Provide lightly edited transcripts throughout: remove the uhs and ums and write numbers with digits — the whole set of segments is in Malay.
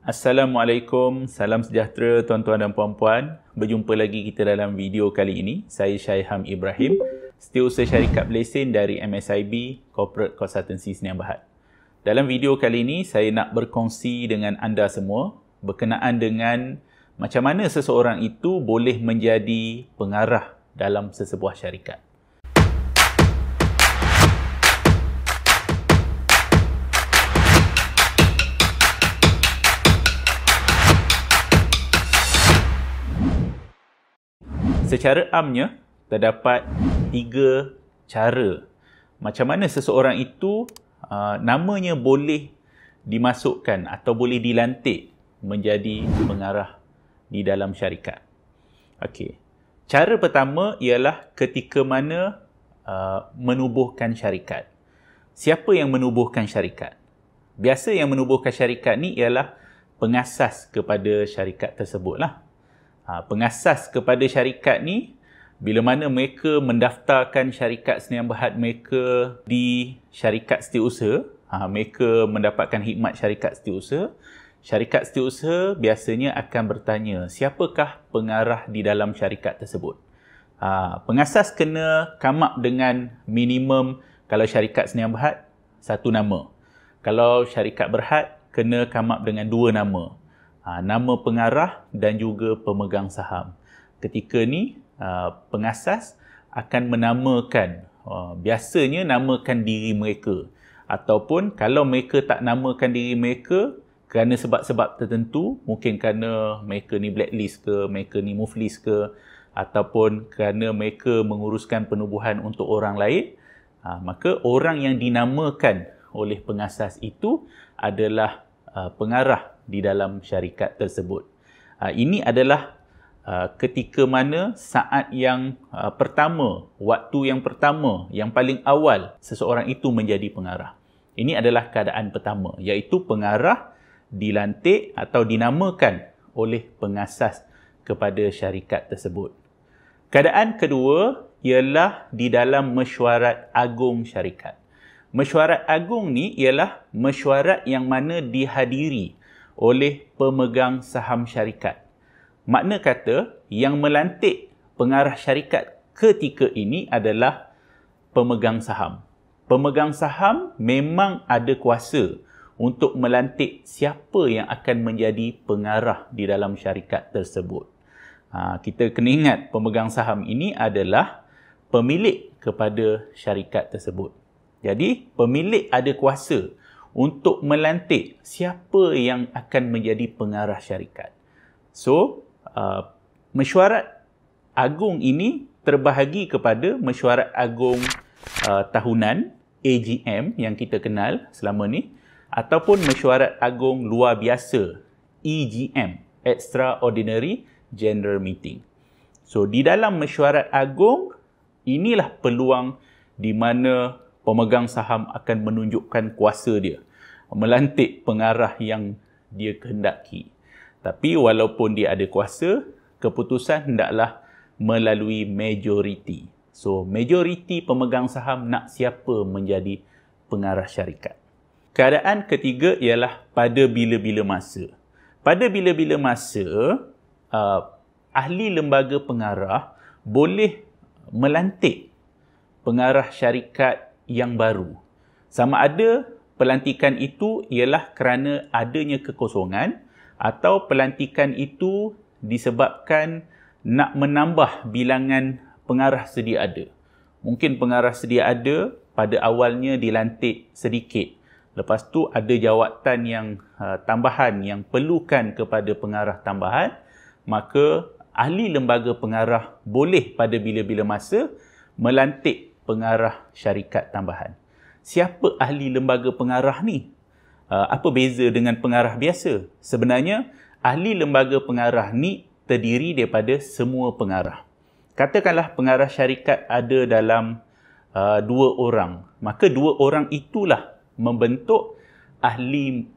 Assalamualaikum, salam sejahtera tuan-tuan dan puan-puan. Berjumpa lagi kita dalam video kali ini. Saya Syaiham Ibrahim, Setiausaha Syarikat Berlesen dari MSIB Corporate Consultancy Sdn Bhd. Dalam video kali ini, saya nak berkongsi dengan anda semua berkenaan dengan macam mana seseorang itu boleh menjadi pengarah dalam sesebuah syarikat. Secara amnya, terdapat 3 cara macam mana seseorang itu namanya boleh dimasukkan atau boleh dilantik menjadi pengarah di dalam syarikat. Okey. Cara pertama ialah ketika mana menubuhkan syarikat. Siapa yang menubuhkan syarikat? Biasa yang menubuhkan syarikat ni ialah pengasas kepada syarikat tersebutlah. Pengasas kepada syarikat ni, bila mana mereka mendaftarkan syarikat Sdn Bhd mereka di syarikat setiausaha, mereka mendapatkan khidmat syarikat setiausaha. Syarikat setiausaha biasanya akan bertanya, siapakah pengarah di dalam syarikat tersebut? Pengasas kena come up dengan minimum, kalau syarikat Sdn Bhd, 1 nama. Kalau syarikat Berhad, kena come up dengan 2 nama. Nama pengarah dan juga pemegang saham. Ketika ni, pengasas akan menamakan, biasanya namakan diri mereka. Ataupun kalau mereka tak namakan diri mereka, kerana sebab-sebab tertentu, mungkin kerana mereka ni blacklist ke, mereka ni muflis ke, ataupun kerana mereka menguruskan penubuhan untuk orang lain, maka orang yang dinamakan oleh pengasas itu adalah pengarah di dalam syarikat tersebut. Ini adalah ketika mana saat yang pertama, waktu yang pertama, yang paling awal seseorang itu menjadi pengarah. Ini adalah keadaan pertama, iaitu pengarah dilantik atau dinamakan oleh pengasas kepada syarikat tersebut. Keadaan kedua ialah di dalam mesyuarat agung syarikat. Mesyuarat agung ni ialah mesyuarat yang mana dihadiri oleh pemegang saham syarikat. Makna kata, yang melantik pengarah syarikat ketika ini adalah pemegang saham. Pemegang saham memang ada kuasa untuk melantik siapa yang akan menjadi pengarah di dalam syarikat tersebut. Kita kena ingat, pemegang saham ini adalah pemilik kepada syarikat tersebut. Jadi, pemilik ada kuasa untuk melantik siapa yang akan menjadi pengarah syarikat. So, mesyuarat agung ini terbahagi kepada mesyuarat agung tahunan, AGM yang kita kenal selama ni, ataupun mesyuarat agung luar biasa, EGM, Extraordinary General Meeting. So, di dalam mesyuarat agung, inilah peluang di mana pemegang saham akan menunjukkan kuasa dia, melantik pengarah yang dia kehendaki. Tapi walaupun dia ada kuasa, keputusan hendaklah melalui majoriti. So, majoriti pemegang saham nak siapa menjadi pengarah syarikat. Keadaan ketiga ialah pada bila-bila masa. Pada bila-bila masa, ahli lembaga pengarah boleh melantik pengarah syarikat yang baru. Sama ada pelantikan itu ialah kerana adanya kekosongan atau pelantikan itu disebabkan nak menambah bilangan pengarah sedia ada. Mungkin pengarah sedia ada pada awalnya dilantik sedikit. Lepas tu ada jawatan yang tambahan yang perlukan kepada pengarah tambahan, maka ahli lembaga pengarah boleh pada bila-bila masa melantik pengarah syarikat tambahan. Siapa ahli lembaga pengarah ni? Apa beza dengan pengarah biasa? Sebenarnya, ahli lembaga pengarah ni terdiri daripada semua pengarah. Katakanlah pengarah syarikat ada dalam 2 orang. Maka 2 orang itulah membentuk ahli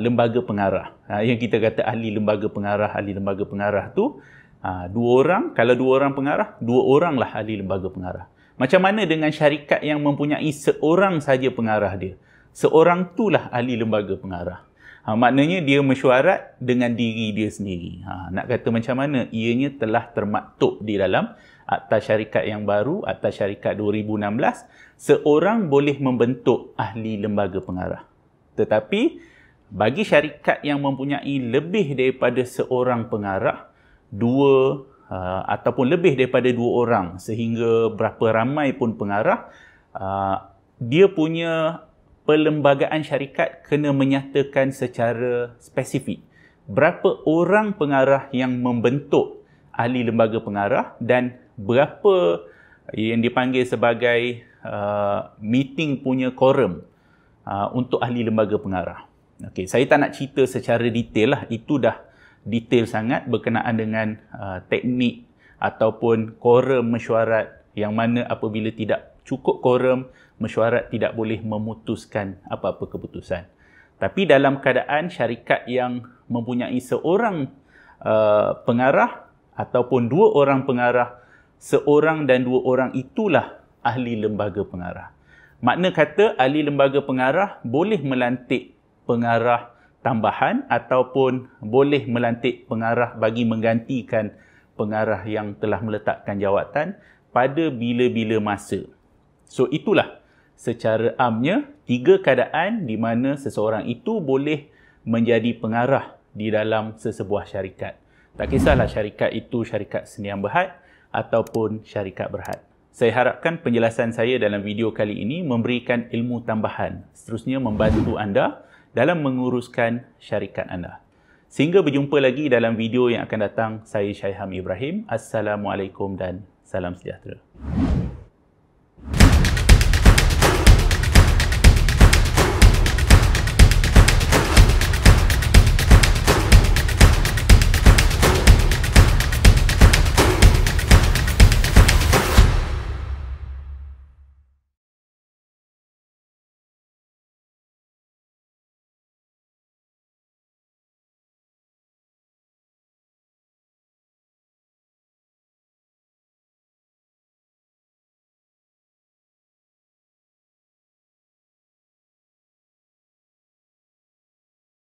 lembaga pengarah. Yang kita kata ahli lembaga pengarah tu 2 orang. Kalau 2 orang pengarah, 2 orang lah ahli lembaga pengarah. Macam mana dengan syarikat yang mempunyai seorang saja pengarah dia? Seorang itulah ahli lembaga pengarah. Maknanya dia mesyuarat dengan diri dia sendiri. Nak kata macam mana? Ianya telah termaktub di dalam Akta Syarikat yang baru, Akta Syarikat 2016, seorang boleh membentuk ahli lembaga pengarah. Tetapi bagi syarikat yang mempunyai lebih daripada seorang pengarah, ataupun lebih daripada 2 orang, sehingga berapa ramai pun pengarah, dia punya perlembagaan syarikat kena menyatakan secara spesifik berapa orang pengarah yang membentuk ahli lembaga pengarah dan berapa yang dipanggil sebagai meeting punya quorum untuk ahli lembaga pengarah. Okey, saya tak nak cerita secara detail lah, itu dah detail sangat berkenaan dengan teknik ataupun quorum mesyuarat, yang mana apabila tidak cukup quorum, mesyuarat tidak boleh memutuskan apa-apa keputusan. Tapi dalam keadaan syarikat yang mempunyai seorang pengarah ataupun 2 orang pengarah, seorang dan 2 orang itulah ahli lembaga pengarah. Makna kata ahli lembaga pengarah boleh melantik pengarah tambahan ataupun boleh melantik pengarah bagi menggantikan pengarah yang telah meletakkan jawatan pada bila-bila masa. So itulah secara amnya 3 keadaan di mana seseorang itu boleh menjadi pengarah di dalam sesebuah syarikat. Tak kisahlah syarikat itu syarikat Sdn Bhd ataupun syarikat Berhad. Saya harapkan penjelasan saya dalam video kali ini memberikan ilmu tambahan, seterusnya membantu anda dalam menguruskan syarikat anda. Sehingga berjumpa lagi dalam video yang akan datang, saya Syaikham Ibrahim. Assalamualaikum dan salam sejahtera.